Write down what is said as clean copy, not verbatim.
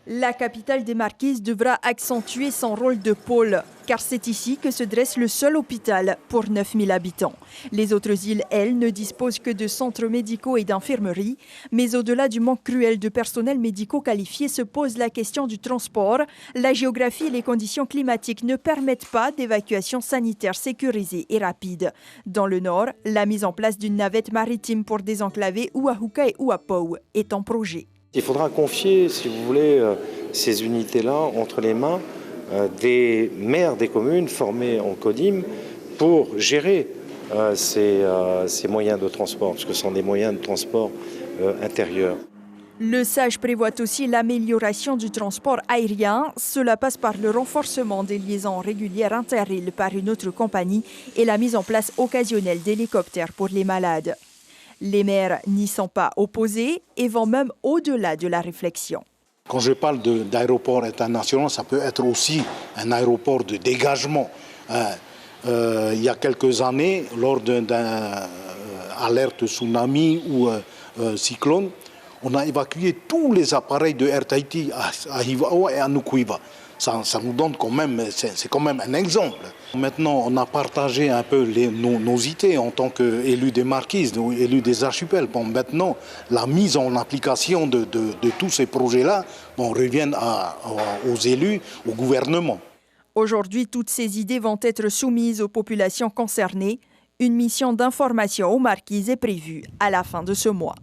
La capitale des Marquises devra accentuer son rôle de pôle, car c'est ici que se dresse le seul hôpital pour 9000 habitants. Les autres îles, elles, ne disposent que de centres médicaux et d'infirmeries. Mais au-delà du manque cruel de personnel médicaux qualifié, se pose la question du transport. La géographie et les conditions climatiques ne permettent pas d'évacuation sanitaire sécurisée et rapide. Dans le nord, la mise en place d'une navette maritime pour désenclaver Ouahouka et Ouapou est en projet. Il faudra confier, si vous voulez, ces unités-là entre les mains des maires des communes formés en CODIM pour gérer ces moyens de transport, parce que ce sont des moyens de transport intérieurs. Le SAGE prévoit aussi l'amélioration du transport aérien. Cela passe par le renforcement des liaisons régulières inter-îles par une autre compagnie et la mise en place occasionnelle d'hélicoptères pour les malades. Les maires n'y sont pas opposés et vont même au-delà de la réflexion. Quand je parle d'aéroport international, ça peut être aussi un aéroport de dégagement. Il y a quelques années, lors d'une alerte tsunami ou cyclone, on a évacué tous les appareils de Air Tahiti à Hivaoa et à Nukuiva. Ça nous donne quand même, c'est quand même un exemple. Maintenant, on a partagé un peu nos idées en tant qu'élus des Marquises, élus des archipels. Bon, maintenant, la mise en application de tous ces projets-là, revient aux élus, au gouvernement. Aujourd'hui, toutes ces idées vont être soumises aux populations concernées. Une mission d'information aux Marquises est prévue à la fin de ce mois.